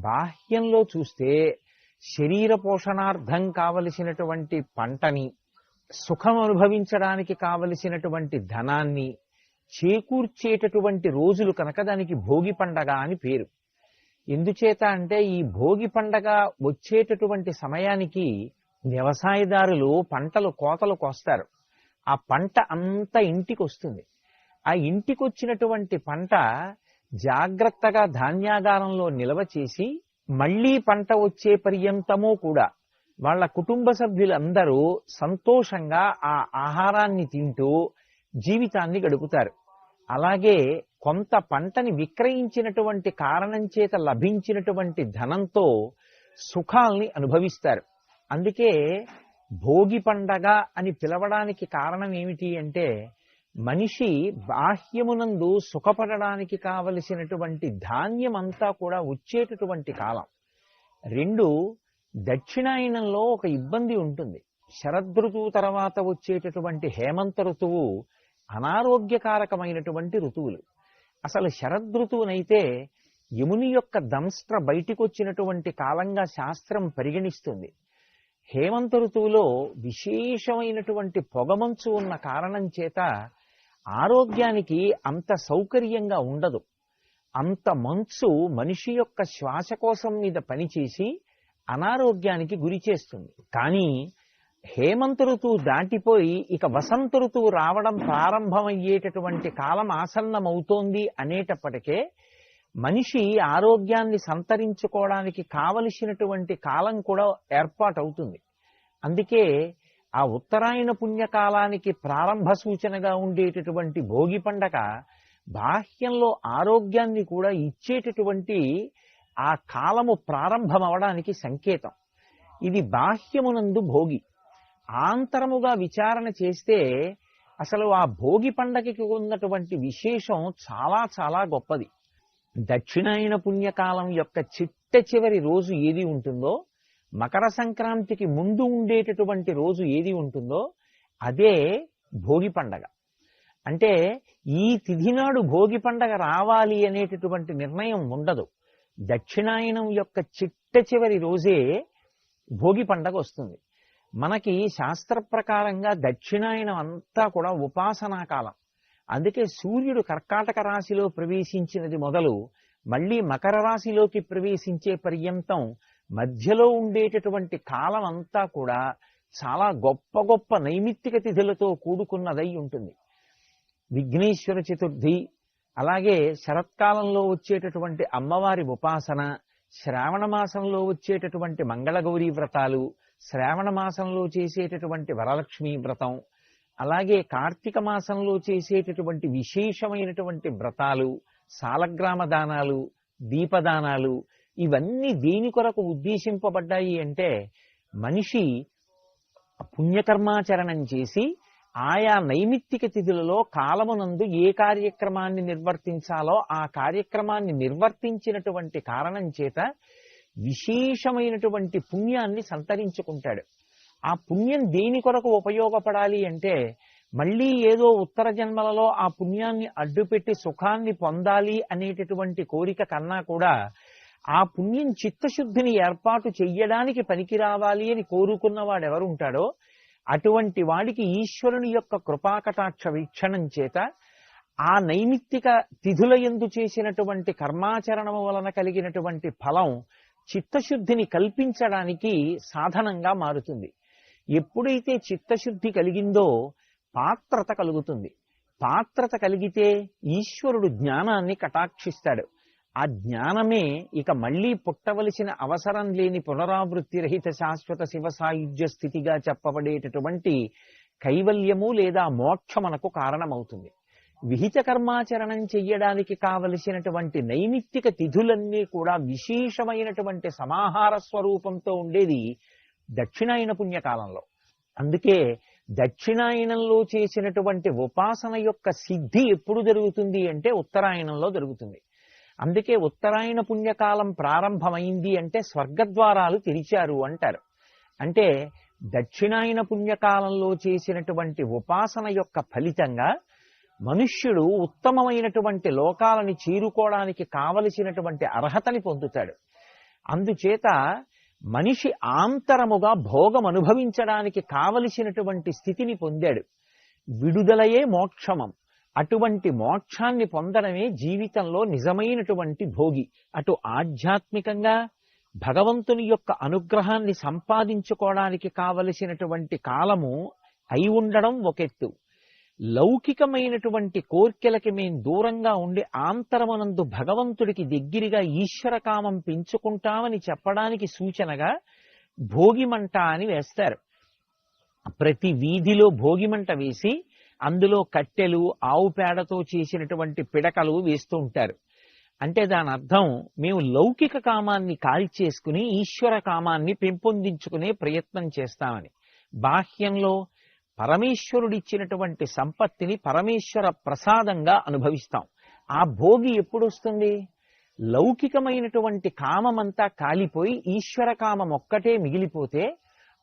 బాహ్యంలో చూస్తే శరీర పోషణార్థం కావలసినటువంటి పంటని, సుఖం అనుభవించడానికి కావలసినటువంటి ధనాన్ని చేకూర్చేటటువంటి రోజులు కనుక దానికి భోగి పండగ అని పేరు. ఎందుచేత అంటే ఈ భోగి పండగ వచ్చేటటువంటి సమయానికి వ్యవసాయదారులు పంటలు కోతలు కోస్తారు. ఆ పంట అంతా ఇంటికి వస్తుంది. ఆ ఇంటికి వచ్చినటువంటి పంట జాగ్రత్తగా ధాన్యాగారంలో నిల్వ చేసి మళ్లీ పంట వచ్చే పర్యంతము కూడా వాళ్ళ కుటుంబ సభ్యులందరూ సంతోషంగా ఆ ఆహారాన్ని తింటూ జీవితాన్ని గడుపుతారు. అలాగే కొంత పంటని విక్రయించినటువంటి కారణం చేత లభించినటువంటి ధనంతో సుఖాల్ని అనుభవిస్తారు. అందుకే భోగి పండగ అని పిలవడానికి కారణం ఏమిటి అంటే, మనిషి బాహ్యమునందు సుఖపడడానికి కావలసినటువంటి ధాన్యం అంతా కూడా వచ్చేటటువంటి కాలం. రెండు, దక్షిణాయనంలో ఒక ఇబ్బంది ఉంటుంది. శరదృతువు తర్వాత వచ్చేటటువంటి హేమంత ఋతువు అనారోగ్యకారకమైనటువంటి ఋతువులు. అసలు శరదృతువునైతే యముని యొక్క దంస్ట్ర బయటికి వచ్చినటువంటి కాలంగా శాస్త్రం పరిగణిస్తుంది. హేమంత ఋతువులో విశేషమైనటువంటి పొగమంచు ఉన్న కారణం చేత ఆరోగ్యానికి అంత సౌకర్యంగా ఉండదు. అంత మంచు మనిషి యొక్క శ్వాసకోశం మీద పనిచేసి అనారోగ్యానికి గురి చేస్తుంది. కానీ హేమంత ఋతువు దాటిపోయి ఇక వసంత ఋతువు రావడం ప్రారంభమయ్యేటటువంటి కాలం ఆసన్నమవుతోంది అనేటప్పటికే మనిషి ఆరోగ్యాన్ని సంతరించుకోవడానికి కావలసినటువంటి కాలం కూడా ఏర్పాటవుతుంది. అందుకే ఆ ఉత్తరాయణ పుణ్యకాలానికి ప్రారంభ సూచనగా ఉండేటటువంటి భోగి పండగ బాహ్యంలో ఆరోగ్యాన్ని కూడా ఇచ్చేటటువంటి ఆ కాలము ప్రారంభమవడానికి సంకేతం. ఇది బాహ్యమునందు భోగి. ఆంతరముగా విచారణ చేస్తే అసలు ఆ భోగి పండగకి ఉన్నటువంటి విశేషం చాలా చాలా గొప్పది. దక్షిణాయన పుణ్యకాలం యొక్క చిట్ట చివరి రోజు ఏది ఉంటుందో, మకర సంక్రాంతికి ముందు ఉండేటటువంటి రోజు ఏది ఉంటుందో అదే భోగి పండగ. అంటే ఈ తిథి నాడు భోగి పండగ రావాలి అనేటటువంటి నిర్ణయం ఉండదు. దక్షిణాయనం యొక్క చిట్ట చివరి రోజే భోగి పండగ వస్తుంది. మనకి శాస్త్ర ప్రకారంగా దక్షిణాయనం అంతా కూడా ఉపాసనా కాలం. అందుకే సూర్యుడు కర్కాటక రాశిలో ప్రవేశించినది మొదలు మళ్లీ మకర రాశిలోకి ప్రవేశించే పర్యంతం మధ్యలో ఉండేటటువంటి కాలం అంతా కూడా చాలా గొప్ప గొప్ప నైమిత్తిక తిథులతో కూడుకున్నదై ఉంటుంది. విఘ్నేశ్వర చతుర్థి, అలాగే శరత్కాలంలో వచ్చేటటువంటి అమ్మవారి ఉపాసన, శ్రావణ మాసంలో వచ్చేటటువంటి మంగళగౌరీ వ్రతాలు, శ్రావణ మాసంలో చేసేటటువంటి వరలక్ష్మీ వ్రతం, అలాగే కార్తీక మాసంలో చేసేటటువంటి విశేషమైనటువంటి వ్రతాలు, సాలగ్రామ దానాలు, దీపదానాలు, ఇవన్నీ దేని కొరకు ఉద్దేశింపబడ్డాయి అంటే మనిషి పుణ్యకర్మాచరణం చేసి ఆయా నైమిత్తిక తిథులలో కాలమునందు ఏ కార్యక్రమాన్ని నిర్వర్తించాలో ఆ కార్యక్రమాన్ని నిర్వర్తించినటువంటి కారణం చేత విశేషమైనటువంటి పుణ్యాన్ని సంతరించుకుంటాడు. ఆ పుణ్యం దేని కొరకు ఉపయోగపడాలి అంటే మళ్ళీ ఏదో ఉత్తర జన్మలలో ఆ పుణ్యాన్ని అడ్డుపెట్టి సుఖాన్ని పొందాలి అనేటటువంటి కోరిక కన్నా కూడా ఆ పుణ్యం చిత్తశుద్ధిని ఏర్పాటు చెయ్యడానికి పనికి రావాలి అని కోరుకున్నవాడెవరుంటాడో అటువంటి వాడికి ఈశ్వరుని యొక్క కృపాకటాక్ష వీక్షణం చేత ఆ నైమిత్తిక తిథుల యందు చేసినటువంటి కర్మాచరణము వలన కలిగినటువంటి ఫలం చిత్తశుద్ధిని కల్పించడానికి సాధనంగా మారుతుంది. ఎప్పుడైతే చిత్తశుద్ధి కలిగిందో పాత్రత కలుగుతుంది. పాత్రత కలిగితే ఈశ్వరుడు జ్ఞానాన్ని కటాక్షిస్తాడు. ఆ జ్ఞానమే ఇక మళ్లీ పుట్టవలసిన అవసరం లేని పునరావృత్తి రహిత శాశ్వత శివ సాయుధ్య స్థితిగా చెప్పబడేటటువంటి కైవల్యము లేదా మోక్షమునకు కారణమవుతుంది. విహిత కర్మాచరణం చెయ్యడానికి కావలసినటువంటి నైమిత్తిక తిథులన్నీ కూడా విశేషమైనటువంటి సమాహార స్వరూపంతో ఉండేది దక్షిణాయన పుణ్యకాలంలో. అందుకే దక్షిణాయనంలో చేసినటువంటి ఉపాసన యొక్క సిద్ధి ఎప్పుడు జరుగుతుంది అంటే ఉత్తరాయణంలో జరుగుతుంది. అందుకే ఉత్తరాయణ పుణ్యకాలం ప్రారంభమైంది అంటే స్వర్గద్వారాలు తెరిచారు అంటారు. అంటే దక్షిణాయన పుణ్యకాలంలో చేసినటువంటి ఉపాసన యొక్క ఫలితంగా మనుష్యుడు ఉత్తమమైనటువంటి లోకాలని చేరుకోవడానికి కావలసినటువంటి అర్హతని పొందుతాడు. అందుచేత మనిషి ఆంతరముగా భోగం అనుభవించడానికి కావలసినటువంటి స్థితిని పొందాడు. విడుదలయే మోక్షమం. అటువంటి మోక్షాన్ని పొందడమే జీవితంలో నిజమైనటువంటి భోగి. అటు ఆధ్యాత్మికంగా భగవంతుని యొక్క అనుగ్రహాన్ని సంపాదించుకోవడానికి కావలసినటువంటి కాలము అయి ఉండడం ఒకెత్తు, లౌకికమైనటువంటి కోర్కెలకి మేం దూరంగా ఉండి ఆంతరమునందు భగవంతుడికి దగ్గరగా ఈశ్వర కామం పెంచుకుంటామని చెప్పడానికి సూచనగా భోగిమంట అని వేస్తారు. ప్రతి వీధిలో భోగిమంట వేసి అందులో కట్టెలు, ఆవు పేడతో చేసినటువంటి పిడకలు వేస్తూ ఉంటారు. అంటే దాని అర్థం మేము లౌకిక కామాన్ని కాల్చేసుకుని ఈశ్వర కామాన్ని పెంపొందించుకునే ప్రయత్నం చేస్తామని. బాహ్యంలో పరమేశ్వరుడిచ్చినటువంటి సంపత్తిని పరమేశ్వర ప్రసాదంగా అనుభవిస్తాం. ఆ భోగి ఎప్పుడు వస్తుంది? లౌకికమైనటువంటి కామమంతా కాలిపోయి ఈశ్వర కామం ఒక్కటే మిగిలిపోతే,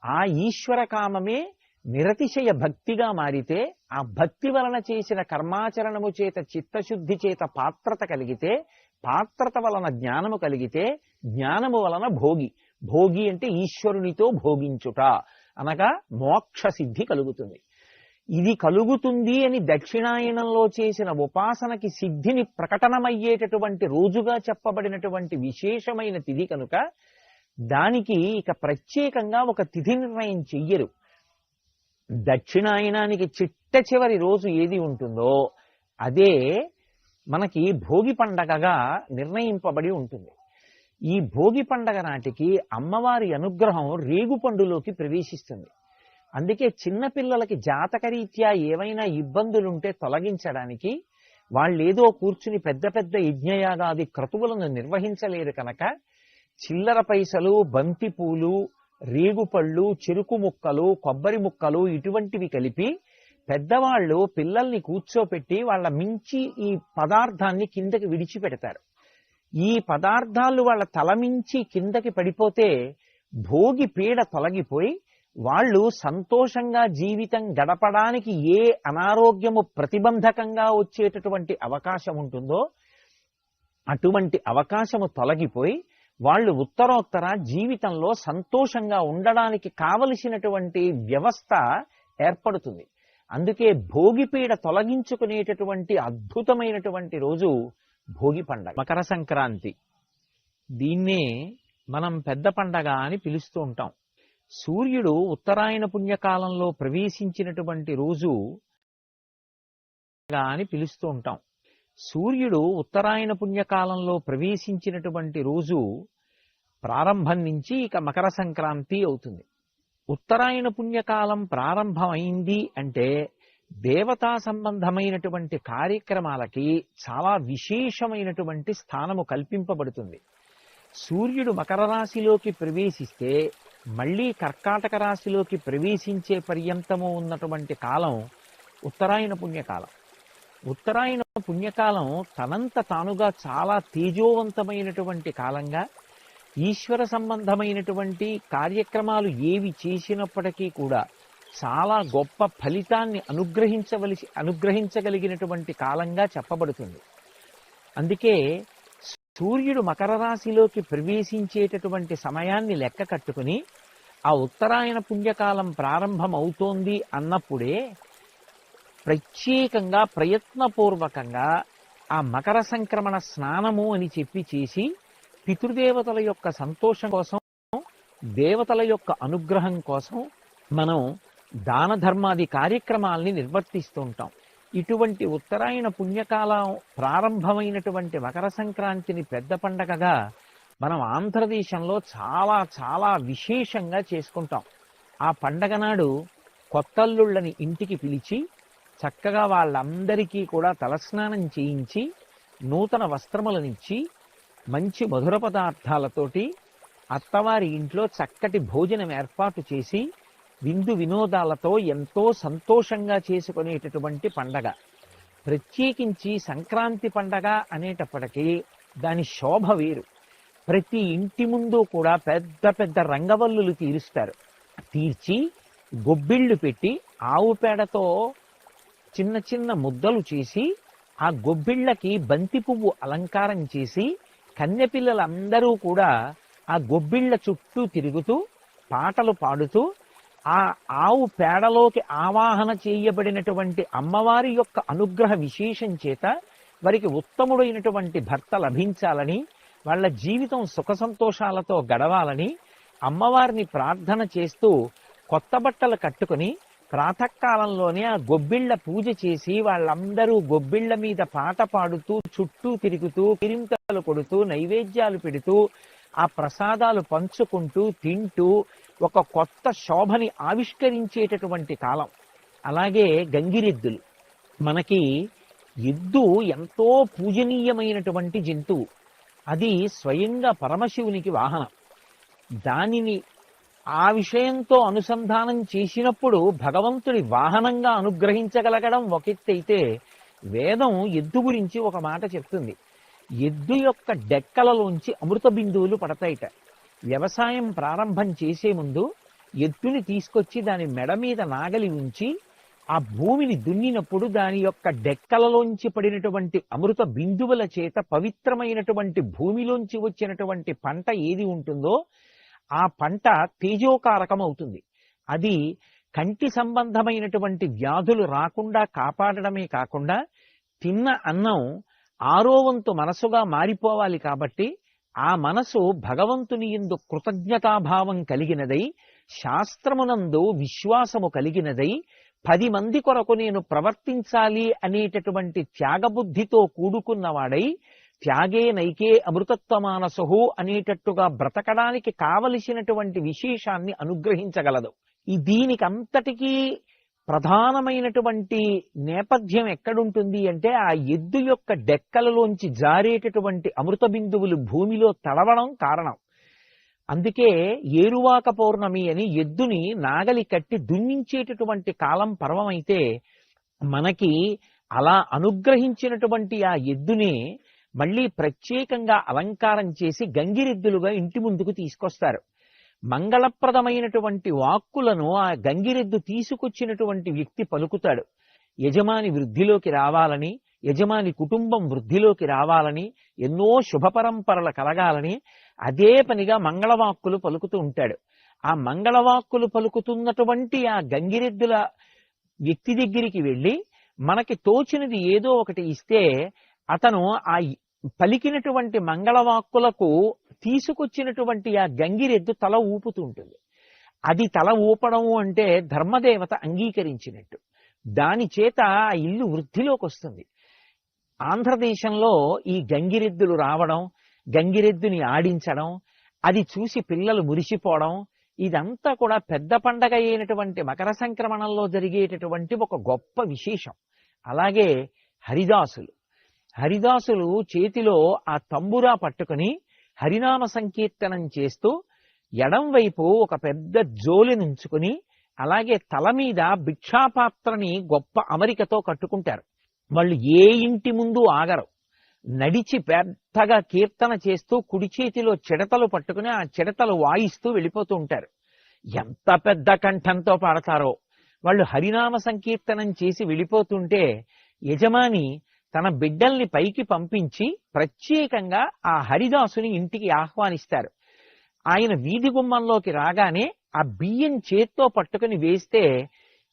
ఆ ఈశ్వర కామమే నిరతిశయ భక్తిగా మారితే, ఆ భక్తి వలన చేసిన కర్మాచరణము చేత చిత్తశుద్ధి చేత పాత్రత కలిగితే, పాత్రత వలన జ్ఞానము కలిగితే, జ్ఞానము వలన భోగి. భోగి అంటే ఈశ్వరునితో భోగించుట అనగా మోక్ష సిద్ధి కలుగుతుంది. ఇది కలుగుతుంది అని దక్షిణాయనంలో చేసిన ఉపాసనకి సిద్ధిని ప్రకటనమయ్యేటటువంటి రోజుగా చెప్పబడినటువంటి విశేషమైన తిథి కనుక దానికి ఇక ప్రత్యేకంగా ఒక తిథి నిర్ణయం చెయ్యరు. దక్షిణాయనానికి చిట్ట చివరి రోజు ఏది ఉంటుందో అదే మనకి భోగి పండగగా నిర్ణయింపబడి ఉంటుంది. ఈ భోగి పండగ నాటికి అమ్మవారి అనుగ్రహం రేగుపండులోకి ప్రవేశిస్తుంది. అందుకే చిన్నపిల్లలకి జాతకరీత్యా ఏవైనా ఇబ్బందులుంటే తొలగించడానికి వాళ్ళేదో కూర్చుని పెద్ద పెద్ద యజ్ఞయాగాది క్రతువులను నిర్వహించలేరు కనుక చిల్లర పైసలు, బంతిపూలు, రేగుపళ్ళు, చెరుకు ముక్కలు, కొబ్బరి ముక్కలు ఇటువంటివి కలిపి పెద్దవాళ్ళు పిల్లల్ని కూర్చోపెట్టి వాళ్ళ మించి ఈ పదార్థాన్ని కిందకి విడిచిపెడతారు. ఈ పదార్థాలు వాళ్ళ తలమించి కిందకి పడిపోతే భోగి పీడ తొలగిపోయి వాళ్ళు సంతోషంగా జీవితం గడపడానికి ఏ అనారోగ్యము ప్రతిబంధకంగా వచ్చేటటువంటి అవకాశం ఉంటుందో అటువంటి అవకాశము తొలగిపోయి వాళ్ళు ఉత్తరోత్తర జీవితంలో సంతోషంగా ఉండడానికి కావలసినటువంటి వ్యవస్థ ఏర్పడుతుంది. అందుకే భోగిపీడ తొలగించుకునేటటువంటి అద్భుతమైనటువంటి రోజు భోగి పండగ. మకర సంక్రాంతి, దీన్నే మనం పెద్ద పండగ అని పిలుస్తూ ఉంటాం. సూర్యుడు ఉత్తరాయణ పుణ్యకాలంలో ప్రవేశించినటువంటి రోజు అని పిలుస్తూ ఉంటాం. సూర్యుడు ఉత్తరాయణ పుణ్యకాలంలో ప్రవేశించినటువంటి రోజు ప్రారంభం నుంచి ఇక మకర సంక్రాంతి అవుతుంది. ఉత్తరాయణ పుణ్యకాలం ప్రారంభమైంది అంటే దేవతా సంబంధమైనటువంటి కార్యక్రమాలకి చాలా విశేషమైనటువంటి స్థానము కల్పింపబడుతుంది. సూర్యుడు మకర రాశిలోకి ప్రవేశిస్తే మళ్లీ కర్కాటక రాశిలోకి ప్రవేశించే పర్యంతము ఉన్నటువంటి కాలం ఉత్తరాయణ పుణ్యకాలం. ఉత్తరాయణ పుణ్యకాలం తనంత తానుగా చాలా తేజోవంతమైనటువంటి కాలంగా, ఈశ్వర సంబంధమైనటువంటి కార్యక్రమాలు ఏవి చేసినప్పటికీ కూడా చాలా గొప్ప ఫలితాన్ని అనుగ్రహించగలిగినటువంటి కాలంగా చెప్పబడుతుంది. అందుకే సూర్యుడు మకర రాశిలోకి ప్రవేశించేటటువంటి సమయాన్ని లెక్క కట్టుకుని ఆ ఉత్తరాయణ పుణ్యకాలం ప్రారంభం అవుతోంది అన్నప్పుడే ప్రత్యేకంగా ప్రయత్నపూర్వకంగా ఆ మకర సంక్రమణ స్నానము అని చెప్పి చేసి పితృదేవతల యొక్క సంతోషం కోసం, దేవతల యొక్క అనుగ్రహం కోసం మనం దాన ధర్మాది కార్యక్రమాల్ని నిర్వర్తిస్తూ ఉంటాం. ఇటువంటి ఉత్తరాయణ పుణ్యకాలం ప్రారంభమైనటువంటి మకర సంక్రాంతిని పెద్ద పండగగా మనం ఆంధ్రదేశంలో చాలా చాలా విశేషంగా చేసుకుంటాం. ఆ పండగ నాడు కొత్తల్లుళ్ళని ఇంటికి పిలిచి చక్కగా వాళ్ళందరికీ కూడా తలస్నానం చేయించి నూతన వస్త్రములనిచ్చి మంచి మధుర పదార్థాలతోటి అత్తవారి ఇంట్లో చక్కటి భోజనం ఏర్పాటు చేసి విందు వినోదాలతో ఎంతో సంతోషంగా చేసుకునేటటువంటి పండగ. ప్రత్యేకించి సంక్రాంతి పండగ అనేటప్పటికీ దాని శోభ వేరు. ప్రతి ఇంటి ముందు కూడా పెద్ద పెద్ద రంగవల్లులు తీర్చి గొబ్బిళ్ళు పెట్టి ఆవు పేడతో చిన్న చిన్న ముద్దలు చేసి ఆ గొబ్బిళ్ళకి బంతి పువ్వు అలంకారం చేసి కన్నెపిల్లలందరూ కూడా ఆ గొబ్బిళ్ళ చుట్టూ తిరుగుతూ పాటలు పాడుతూ ఆ ఆవు పేడలోకి ఆవాహన చేయబడినటువంటి అమ్మవారి యొక్క అనుగ్రహ విశేషం చేత వారికి ఉత్తముడైనటువంటి భర్త లభించాలని, వాళ్ళ జీవితం సుఖ సంతోషాలతో గడవాలని అమ్మవారిని ప్రార్థన చేస్తూ కొత్త బట్టలు కట్టుకుని ప్రాతకాలంలోనే ఆ గొబ్బిళ్ళ పూజ చేసి వాళ్ళందరూ గొబ్బిళ్ళ మీద పాట పాడుతూ చుట్టూ తిరుగుతూ కిరింతలు కొడుతూ నైవేద్యాలు పెడుతూ ఆ ప్రసాదాలు పంచుకుంటూ తింటూ ఒక కొత్త శోభని ఆవిష్కరించేటటువంటి కాలం. అలాగే గంగిరెద్దులు. మనకి ఎద్దు ఎంతో పూజనీయమైనటువంటి జంతువు. అది స్వయంగా పరమశివునికి వాహనం. దానిని ఆ విషయంతో అనుసంధానం చేసినప్పుడు భగవంతుడి వాహనంగా అనుగ్రహించగలగడం ఒక ఎత్తైతే, వేదం ఎద్దు గురించి ఒక మాట చెప్తుంది. ఎద్దు యొక్క డెక్కలలోంచి అమృత బిందువులు పడతాయిట. వ్యవసాయం ప్రారంభం చేసే ముందు ఎద్దుని తీసుకొచ్చి దాని మెడ మీద నాగలి ఉంచి ఆ భూమిని దున్నినప్పుడు దాని యొక్క డెక్కలలోంచి పడినటువంటి అమృత బిందువుల చేత పవిత్రమైనటువంటి భూమిలోంచి వచ్చినటువంటి పంట ఏది ఉంటుందో ఆ పంట తేజోకారకం అవుతుంది. అది కంటి సంబంధమైనటువంటి వ్యాధులు రాకుండా కాపాడడమే కాకుండా తిన్న అన్నం ఆరో వంతు మనసుగా మారిపోవాలి. కాబట్టి ఆ మనసు భగవంతుని యందు కృతజ్ఞతాభావం కలిగినదై, శాస్త్రమునందు విశ్వాసము కలిగినదై, 10 మంది కొరకు నేను ప్రవర్తించాలి అనేటటువంటి త్యాగబుద్ధితో కూడుకున్నవాడై, త్యాగే నైకే అమృతత్వమానసహు అనేటట్టుగా బ్రతకడానికి కావలసినటువంటి విశేషాన్ని అనుగ్రహించగలదు. దీనికంతటికీ ప్రధానమైనటువంటి నేపథ్యం ఎక్కడుంటుంది అంటే ఆ ఎద్దు యొక్క డెక్కలలోంచి జారేటటువంటి అమృత బిందువులు భూమిలో తడవడం కారణం. అందుకే ఏరువాక పౌర్ణమి అని ఎద్దుని నాగలి కట్టి దున్నించేటటువంటి కాలం పర్వమైతే, మనకి అలా అనుగ్రహించినటువంటి ఆ ఎద్దుని మళ్ళీ ప్రత్యేకంగా అలంకారం చేసి గంగిరెద్దులుగా ఇంటి ముందుకు తీసుకొస్తారు. మంగళప్రదమైనటువంటి వాక్కులను ఆ గంగిరెద్దు తీసుకొచ్చినటువంటి వ్యక్తి పలుకుతాడు. యజమాని వృద్ధిలోకి రావాలని, యజమాని కుటుంబం వృద్ధిలోకి రావాలని, ఎన్నో శుభ పరంపరలు కలగాలని అదే పనిగా మంగళవాక్కులు పలుకుతూ ఉంటాడు. ఆ మంగళవాక్కులు పలుకుతున్నటువంటి ఆ గంగిరెద్దుల వ్యక్తి దగ్గరికి వెళ్ళి మనకి తోచినది ఏదో ఒకటి ఇస్తే అతను ఆ పలికినటువంటి మంగళవాక్కులకు తీసుకొచ్చినటువంటి ఆ గంగిరెద్దు తల ఊపుతూ ఉంటుంది. అది తల ఊపడము అంటే ధర్మదేవత అంగీకరించినట్టు. దాని చేత ఆ ఇల్లు వృద్ధిలోకి వస్తుంది. ఆంధ్రదేశంలో ఈ గంగిరెద్దులు రావడం, గంగిరెద్దుని ఆడించడం, అది చూసి పిల్లలు మురిసిపోవడం, ఇదంతా కూడా పెద్ద పండగ అయినటువంటి మకర సంక్రమణంలో జరిగేటటువంటి ఒక గొప్ప విశేషం. అలాగే హరిదాసులు చేతిలో ఆ తంబురా పట్టుకుని హరినామ సంకీర్తనం చేస్తూ ఎడం వైపు ఒక పెద్ద జోలి నుంచుకుని, అలాగే తల మీద భిక్షాపాత్రని గొప్ప అమరికతో కట్టుకుంటారు. వాళ్ళు ఏ ఇంటి ముందు ఆగరు. నడిచి పెద్దగా కీర్తన చేస్తూ కుడి చేతిలో చిడతలు పట్టుకుని ఆ చిడతలు వాయిస్తూ వెళ్ళిపోతూ ఉంటారు. ఎంత పెద్ద కంఠంతో పాడతారో. వాళ్ళు హరినామ సంకీర్తనం చేసి వెళ్ళిపోతుంటే యజమాని తన బిడ్డల్ని పైకి పంపించి ప్రత్యేకంగా ఆ హరిదాసుని ఇంటికి ఆహ్వానిస్తారు. ఆయన వీధి గుమ్మంలోకి రాగానే ఆ బియ్యం చేత్తో పట్టుకుని వేస్తే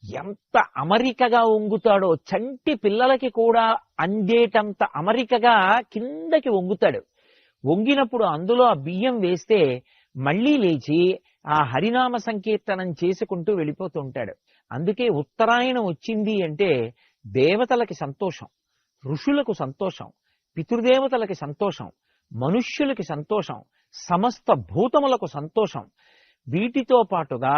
ఎంత అమరికగా వంగుతాడో, చంటి పిల్లలకి కూడా అందేటంత అమరికగా కిందకి వంగుతాడు. వంగినప్పుడు అందులో ఆ బియ్యం వేస్తే మళ్ళీ లేచి ఆ హరినామ సంకీర్తనం చేసుకుంటూ వెళ్ళిపోతూ ఉంటాడు. అందుకే ఉత్తరాయణం వచ్చింది అంటే దేవతలకి సంతోషం, ఋషులకు సంతోషం, పితృదేవతలకి సంతోషం, మనుష్యులకి సంతోషం, సమస్త భూతములకు సంతోషం. వీటితో పాటుగా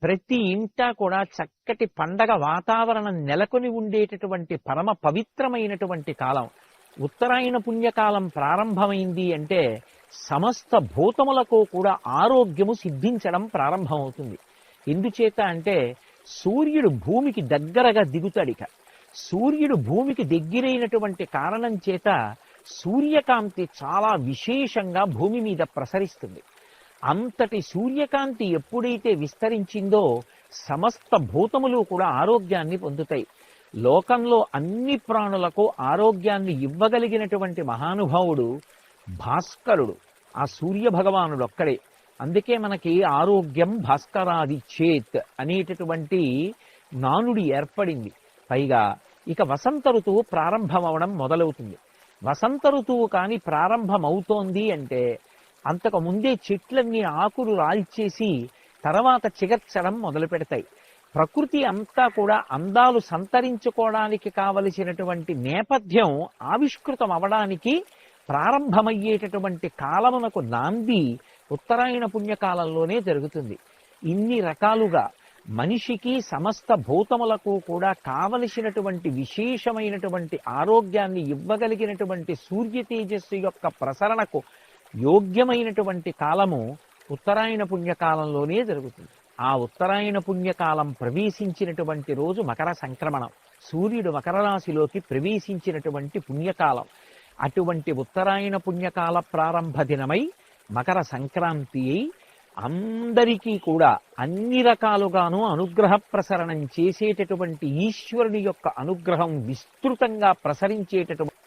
ప్రతి ఇంటా కూడా చక్కటి పండగ వాతావరణం నెలకొని ఉండేటటువంటి పరమ పవిత్రమైనటువంటి కాలం. ఉత్తరాయణ పుణ్యకాలం ప్రారంభమైంది అంటే సమస్త భూతములకు కూడా ఆరోగ్యము సిద్ధించడం ప్రారంభమవుతుంది. ఎందుచేత అంటే సూర్యుడు భూమికి దగ్గరగా దిగుతాడిక. సూర్యుడు భూమికి దగ్గరైనటువంటి కారణం చేత సూర్యకాంతి చాలా విశేషంగా భూమి మీద ప్రసరిస్తుంది. అంతటి సూర్యకాంతి ఎప్పుడైతే విస్తరించిందో సమస్త భూతములు కూడా ఆరోగ్యాన్ని పొందుతాయి. లోకంలో అన్ని ప్రాణులకు ఆరోగ్యాన్ని ఇవ్వగలిగినటువంటి మహానుభావుడు భాస్కరుడు. ఆ సూర్య భగవానుడు ఒక్కడే. అందుకే మనకి ఆరోగ్యం భాస్కరాది చేత్ అనేటటువంటి నానుడి ఏర్పడింది. పైగా ఇక వసంత ఋతువు ప్రారంభం అవడం మొదలవుతుంది. వసంత ఋతువు కానీ ప్రారంభమవుతోంది అంటే అంతకు ముందే చెట్లన్నీ ఆకులు రాల్చేసి తర్వాత చిగర్చడం మొదలు పెడతాయి. ప్రకృతి అంతా కూడా అందాలు సంతరించుకోవడానికి కావలసినటువంటి నేపథ్యం ఆవిష్కృతం అవడానికి ప్రారంభమయ్యేటటువంటి కాలమునకు నాంది ఉత్తరాయణ పుణ్యకాలంలోనే జరుగుతుంది. ఇన్ని రకాలుగా మనిషికి సమస్త భూతములకు కూడా కావలసినటువంటి విశేషమైనటువంటి ఆరోగ్యాన్ని ఇవ్వగలిగినటువంటి సూర్య తేజస్సు యొక్క ప్రసరణకు యోగ్యమైనటువంటి కాలము ఉత్తరాయణ పుణ్యకాలంలోనే జరుగుతుంది. ఆ ఉత్తరాయణ పుణ్యకాలం ప్రవేశించినటువంటి రోజు మకర సంక్రమణం. సూర్యుడు మకర రాశిలోకి ప్రవేశించినటువంటి పుణ్యకాలం. అటువంటి ఉత్తరాయణ పుణ్యకాల ప్రారంభ దినమై మకర సంక్రాంతి అయి అందరికీ కూడా అన్ని రకాలుగాను అనుగ్రహ ప్రసరణం చేసేటటువంటి ఈశ్వరుని యొక్క అనుగ్రహం విస్తృతంగా ప్రసరించేటటువంటి